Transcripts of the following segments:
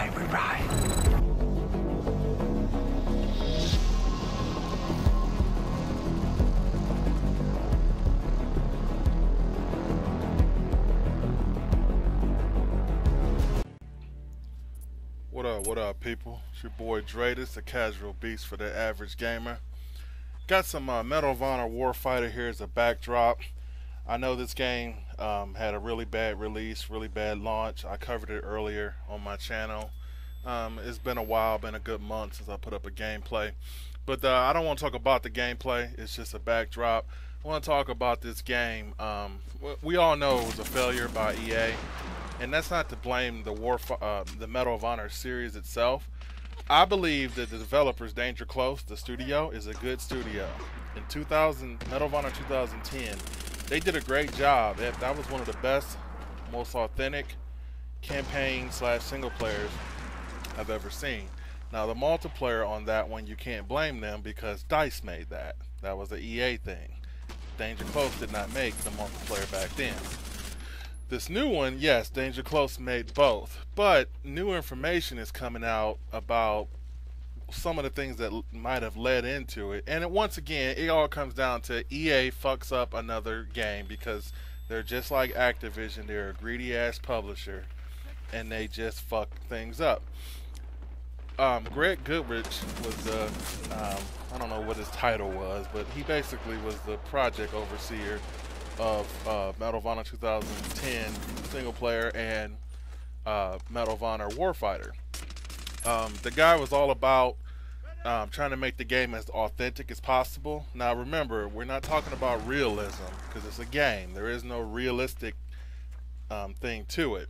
ride, we ride. What up, people? It's your boy Dradus, the casual beast for the average gamer. Got some Medal of Honor Warfighter here as a backdrop. I know this game had a really bad release, really bad launch. I covered it earlier on my channel. It's been a while, been a good month since I put up a gameplay. But I don't want to talk about the gameplay, it's just a backdrop. I want to talk about this game. We all know it was a failure by EA. And that's not to blame the Medal of Honor series itself. I believe that the developers, Danger Close, the studio, is a good studio. In Medal of Honor 2010, they did a great job. That was one of the best, most authentic campaign/single players I've ever seen. Now the multiplayer on that one, you can't blame them because DICE made that. That was an EA thing. Danger Close did not make the multiplayer back then. This new one, yes, Danger Close made both, but new information is coming out about some of the things that might have led into it. And once again, it all comes down to EA fucks up another game because they're just like Activision. They're a greedy ass publisher and they just fuck things up. Greg Goodrich was the, I don't know what his title was, but he basically was the project overseer of Medal of Honor 2010 single player and Medal of Honor Warfighter. The guy was all about trying to make the game as authentic as possible. Now remember, we're not talking about realism because it's a game. There is no realistic thing to it.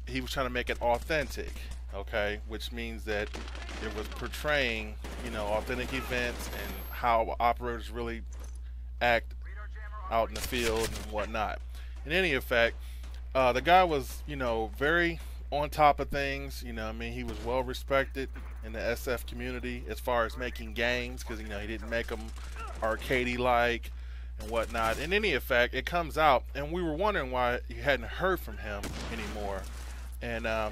He was trying to make it authentic, okay, which means that it was portraying, you know, authentic events and how operators really act out in the field and whatnot. In any effect, the guy was, you know, very on top of things. You know, I mean, he was well respected in the SF community as far as making games because, you know, he didn't make them arcadey like and whatnot. In any effect, it comes out, and we were wondering why you hadn't heard from him anymore. And I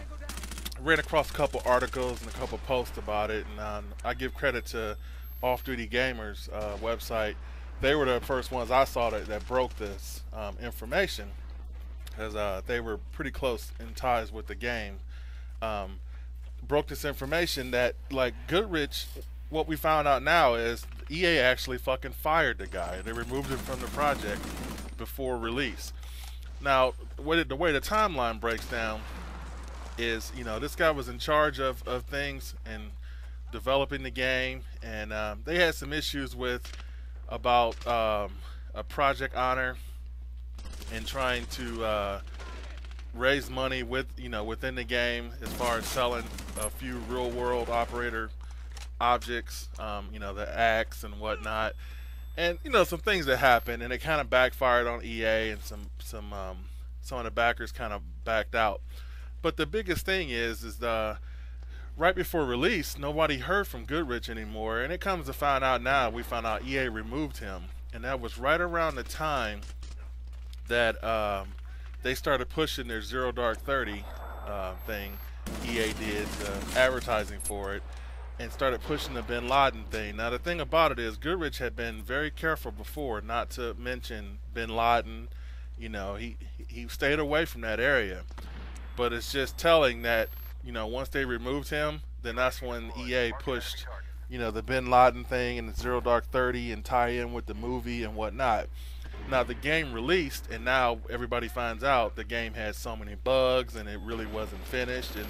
ran across a couple articles and a couple posts about it, and I give credit to Off Duty Gamers website. They were the first ones I saw that broke this information because they were pretty close in ties with the game. Broke this information that, like, Goodrich, what we found out now is EA actually fucking fired the guy. They removed him from the project before release. Now, the way the timeline breaks down is, you know, this guy was in charge of things and developing the game, and they had some issues with about a project honor and trying to raise money within the game as far as selling a few real world operator objects, you know, the axe and whatnot, and you know, some things that happened, and it kind of backfired on EA, and some of the backers kind of backed out. But the biggest thing is right before release, nobody heard from Goodrich anymore, and it comes to find out now, we found out EA removed him, and that was right around the time that they started pushing their Zero Dark 30 thing. EA did advertising for it and started pushing the Bin Laden thing. Now the thing about it is Goodrich had been very careful before not to mention Bin Laden. You know, he stayed away from that area, but it's just telling that, you know, once they removed him, then that's when EA pushed, you know, the Bin Laden thing and the Zero Dark 30 and tie in with the movie and whatnot. Now the game released, and now everybody finds out the game had so many bugs and it really wasn't finished, and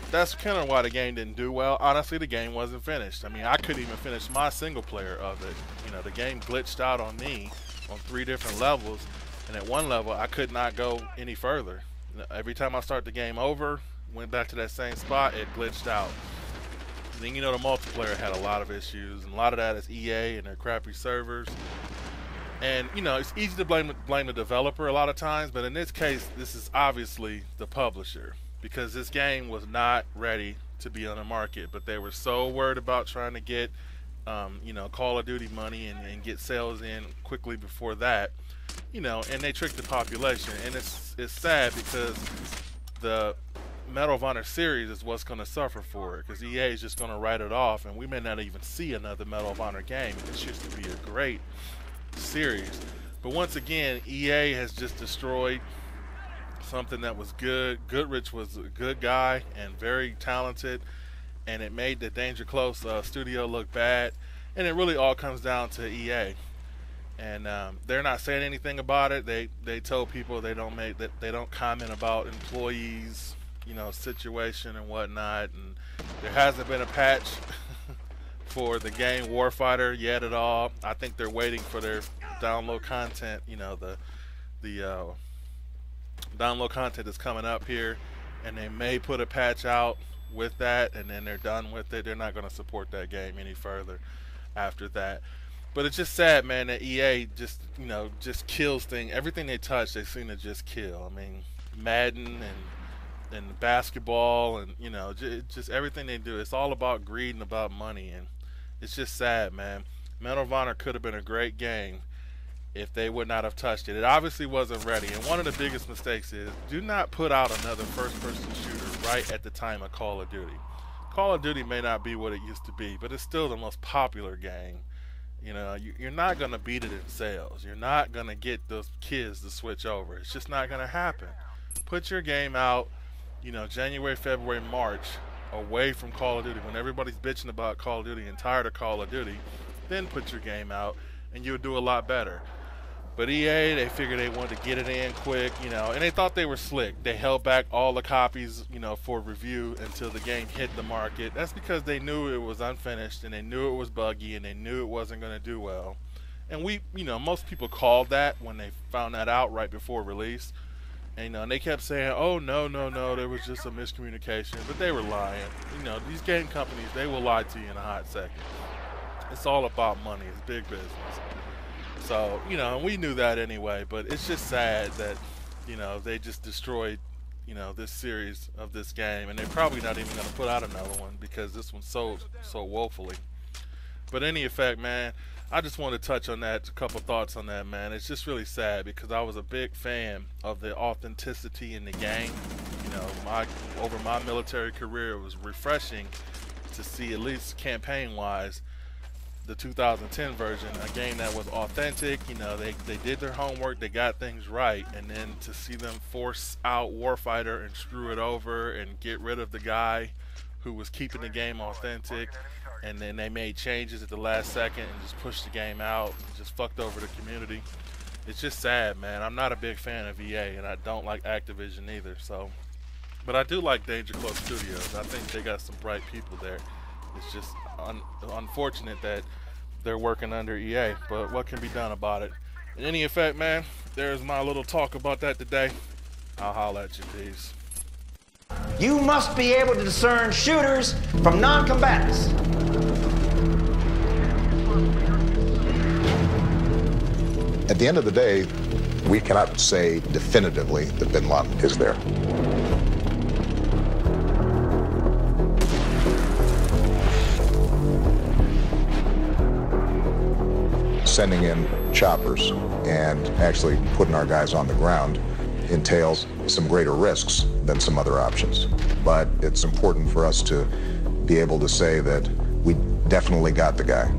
that's kind of why the game didn't do well. Honestly, the game wasn't finished. I mean, I couldn't even finish my single player of it. You know, the game glitched out on me on 3 different levels, and at one level I could not go any further. Every time I start the game over, went back to that same spot, it glitched out. And then, you know, the multiplayer had a lot of issues, and a lot of that is EA and their crappy servers. And, you know, it's easy to blame the developer a lot of times, but in this case, this is obviously the publisher, because this game was not ready to be on the market, but they were so worried about trying to get, you know, Call of Duty money and get sales in quickly before that, you know, and they tricked the population. And it's sad because the Medal of Honor series is what's going to suffer for it, because EA is just going to write it off, and we may not even see another Medal of Honor game. This used to be a great series. But once again, EA has just destroyed something that was good. Goodrich was a good guy and very talented, and it made the Danger Close studio look bad. And it really all comes down to EA. And they're not saying anything about it. They told people they don't comment about employees, you know, situation and whatnot. And there hasn't been a patch for the game Warfighter yet at all. I think they're waiting for their download content. You know, the download content is coming up here, and they may put a patch out with that, and then they're done with it. They're not going to support that game any further after that. But it's just sad, man, that EA just, you know, just kills things. Everything they touch, they seem to just kill. I mean, Madden and basketball, and, you know, just everything they do. It's all about greed and about money, and it's just sad, man. Medal of Honor could have been a great game if they would not have touched it. It obviously wasn't ready. And one of the biggest mistakes is, do not put out another first-person shooter right at the time of Call of Duty. Call of Duty may not be what it used to be, but it's still the most popular game. You know, you're not going to beat it in sales. You're not going to get those kids to switch over. It's just not going to happen. Put your game out, you know, January, February, March, away from Call of Duty. When everybody's bitching about Call of Duty and tired of Call of Duty, then put your game out, and you'll do a lot better. But EA, they figured they wanted to get it in quick, you know, and they thought they were slick. They held back all the copies, you know, for review until the game hit the market. That's because they knew it was unfinished, and they knew it was buggy, and they knew it wasn't going to do well. And we, you know, most people called that when they found that out right before release. And, you know, and they kept saying, oh, no, there was just a miscommunication. But they were lying. You know, these game companies, they will lie to you in a hot second. It's all about money. It's big business. So, you know, we knew that anyway, but it's just sad that, you know, they just destroyed, you know, this series of this game, and they're probably not even going to put out another one because this one's sold so woefully. But in any effect, man, I just want to touch on that, a couple thoughts on that, man. It's just really sad because I was a big fan of the authenticity in the game. You know, over my military career, it was refreshing to see, at least campaign-wise, the 2010 version, a game that was authentic. You know, they did their homework, they got things right, and then to see them force out Warfighter and screw it over and get rid of the guy who was keeping the game authentic, and then they made changes at the last second and just pushed the game out and just fucked over the community. It's just sad, man. I'm not a big fan of EA, and I don't like Activision either. So, but I do like Danger Close Studios. I think they got some bright people there. It's just unfortunate that they're working under EA, but what can be done about it? In any effect, man, there's my little talk about that today. I'll holler at you. Peace. You must be able to discern shooters from non-combatants. At the end of the day, we cannot say definitively that bin Laden is there. Sending in choppers and actually putting our guys on the ground entails some greater risks than some other options. But it's important for us to be able to say that we definitely got the guy.